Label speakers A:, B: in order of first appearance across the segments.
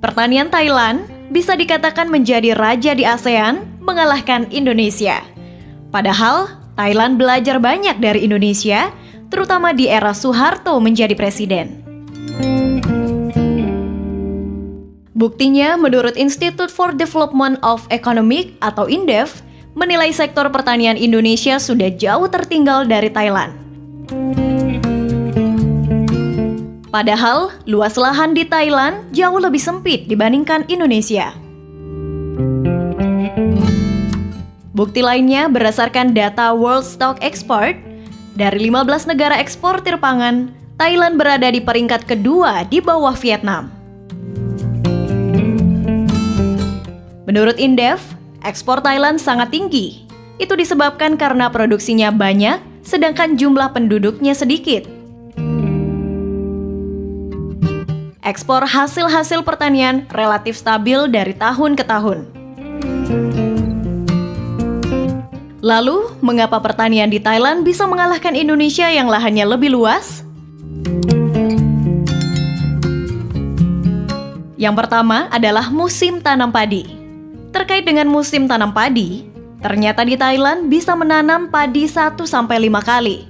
A: Pertanian Thailand bisa dikatakan menjadi raja di ASEAN, mengalahkan Indonesia. Padahal, Thailand belajar banyak dari Indonesia, terutama di era Suharto menjadi presiden. Buktinya, menurut Institute for Development of Economic atau INDEF, menilai sektor pertanian Indonesia sudah jauh tertinggal dari Thailand. Padahal, luas lahan di Thailand jauh lebih sempit dibandingkan Indonesia. Bukti lainnya berdasarkan data World Stock Export, dari 15 negara eksportir pangan, Thailand berada di peringkat kedua di bawah Vietnam. Menurut INDEF, ekspor Thailand sangat tinggi. Itu disebabkan karena produksinya banyak, sedangkan jumlah penduduknya sedikit. Ekspor hasil-hasil pertanian relatif stabil dari tahun ke tahun. Lalu, mengapa pertanian di Thailand bisa mengalahkan Indonesia yang lahannya lebih luas? Yang pertama adalah musim tanam padi. Terkait dengan musim tanam padi, ternyata di Thailand bisa menanam padi 1-5 kali.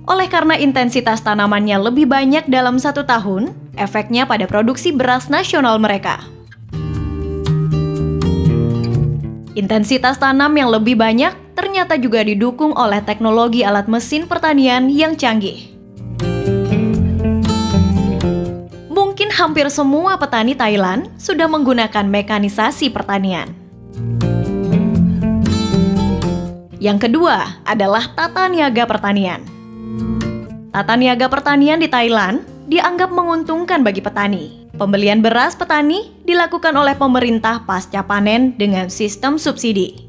A: Oleh karena intensitas tanamannya lebih banyak dalam 1 tahun, efeknya pada produksi beras nasional mereka. Intensitas tanam yang lebih banyak ternyata juga didukung oleh teknologi alat mesin pertanian yang canggih. Mungkin hampir semua petani Thailand sudah menggunakan mekanisasi pertanian. Yang kedua adalah tata niaga pertanian. Tata niaga pertanian di Thailand dianggap menguntungkan bagi petani. Pembelian beras petani dilakukan oleh pemerintah pasca panen dengan sistem subsidi.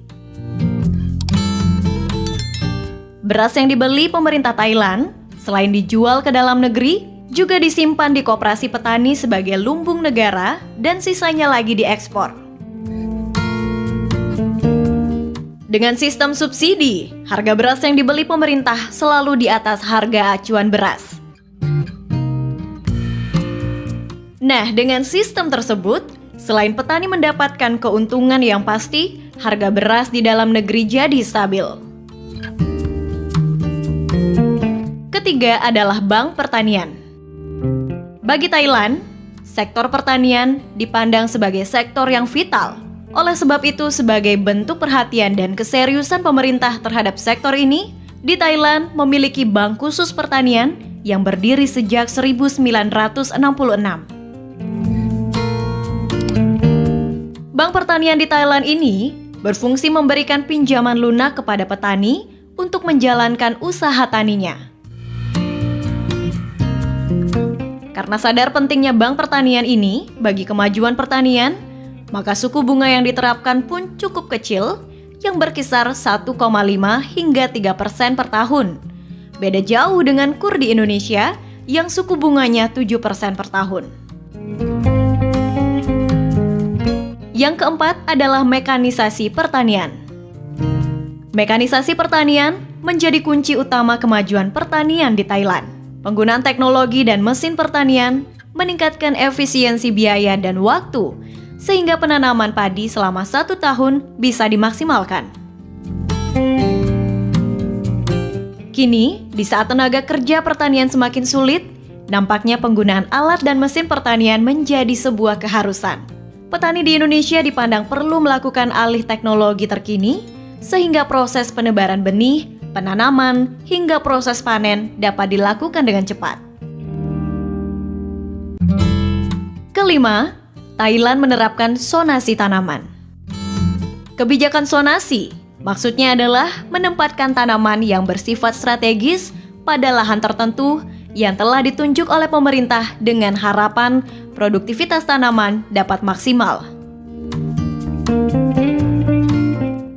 A: Beras yang dibeli pemerintah Thailand, selain dijual ke dalam negeri, juga disimpan di koperasi petani sebagai lumbung negara dan sisanya lagi diekspor. Dengan sistem subsidi, harga beras yang dibeli pemerintah selalu di atas harga acuan beras. Nah, dengan sistem tersebut, selain petani mendapatkan keuntungan yang pasti, harga beras di dalam negeri jadi stabil. Ketiga adalah bank pertanian. Bagi Thailand, sektor pertanian dipandang sebagai sektor yang vital. Oleh sebab itu, sebagai bentuk perhatian dan keseriusan pemerintah terhadap sektor ini, di Thailand memiliki bank khusus pertanian yang berdiri sejak 1966. Bank pertanian di Thailand ini berfungsi memberikan pinjaman lunak kepada petani untuk menjalankan usaha taninya. Karena sadar pentingnya bank pertanian ini bagi kemajuan pertanian, maka suku bunga yang diterapkan pun cukup kecil, yang berkisar 1,5 hingga 3% per tahun. Beda jauh dengan KUR di Indonesia yang suku bunganya 7% per tahun. Yang keempat adalah mekanisasi pertanian. Mekanisasi pertanian menjadi kunci utama kemajuan pertanian di Thailand. Penggunaan teknologi dan mesin pertanian meningkatkan efisiensi biaya dan waktu, sehingga penanaman padi selama 1 tahun bisa dimaksimalkan. Kini, di saat tenaga kerja pertanian semakin sulit, nampaknya penggunaan alat dan mesin pertanian menjadi sebuah keharusan. Petani di Indonesia dipandang perlu melakukan alih teknologi terkini, sehingga proses penebaran benih, penanaman, hingga proses panen dapat dilakukan dengan cepat. Kelima, Thailand menerapkan zonasi tanaman. Kebijakan zonasi maksudnya adalah menempatkan tanaman yang bersifat strategis pada lahan tertentu yang telah ditunjuk oleh pemerintah dengan harapan produktivitas tanaman dapat maksimal.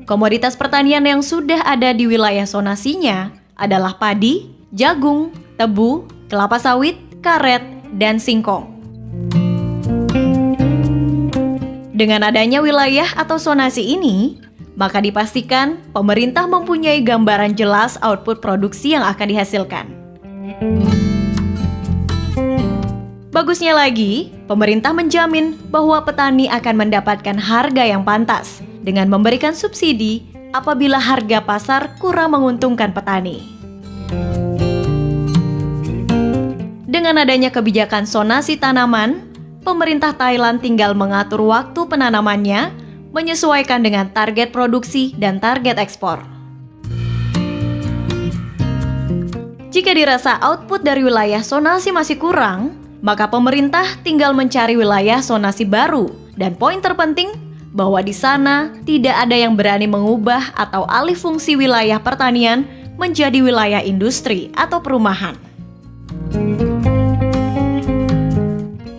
A: Komoditas pertanian yang sudah ada di wilayah zonasinya adalah padi, jagung, tebu, kelapa sawit, karet, dan singkong. Dengan adanya wilayah atau zonasi ini, maka dipastikan pemerintah mempunyai gambaran jelas output produksi yang akan dihasilkan. Bagusnya lagi, pemerintah menjamin bahwa petani akan mendapatkan harga yang pantas dengan memberikan subsidi apabila harga pasar kurang menguntungkan petani. Dengan adanya kebijakan zonasi tanaman, pemerintah Thailand tinggal mengatur waktu penanamannya menyesuaikan dengan target produksi dan target ekspor. Jika dirasa output dari wilayah zonasi masih kurang, maka pemerintah tinggal mencari wilayah zonasi baru. Dan poin terpenting, bahwa di sana tidak ada yang berani mengubah atau alih fungsi wilayah pertanian menjadi wilayah industri atau perumahan.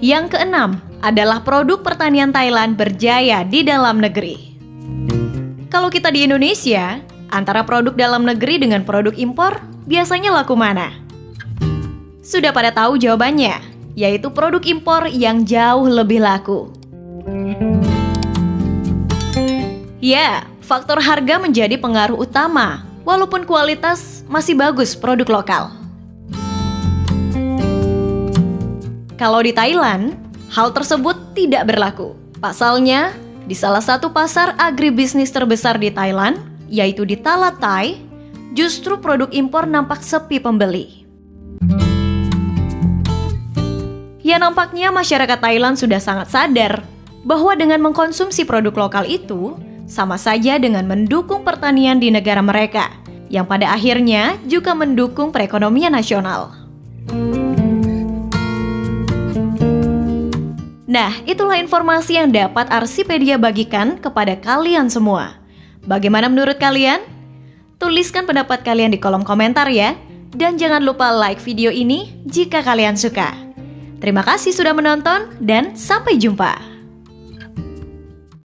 A: Yang keenam adalah produk pertanian Thailand berjaya di dalam negeri. Kalau kita di Indonesia, antara produk dalam negeri dengan produk impor, biasanya laku mana? Sudah pada tahu jawabannya, yaitu produk impor yang jauh lebih laku. Ya, faktor harga menjadi pengaruh utama, walaupun kualitas masih bagus produk lokal. Kalau di Thailand, hal tersebut tidak berlaku. Pasalnya, di salah satu pasar agribisnis terbesar di Thailand, yaitu di Thalatthai, justru produk impor nampak sepi pembeli. Ya, nampaknya masyarakat Thailand sudah sangat sadar bahwa dengan mengkonsumsi produk lokal itu sama saja dengan mendukung pertanian di negara mereka, yang pada akhirnya juga mendukung perekonomian nasional. Nah, itulah informasi yang dapat Arsipedia bagikan kepada kalian semua. Bagaimana menurut kalian? Tuliskan pendapat kalian di kolom komentar ya. Dan jangan lupa like video ini jika kalian suka. Terima kasih sudah menonton dan sampai jumpa.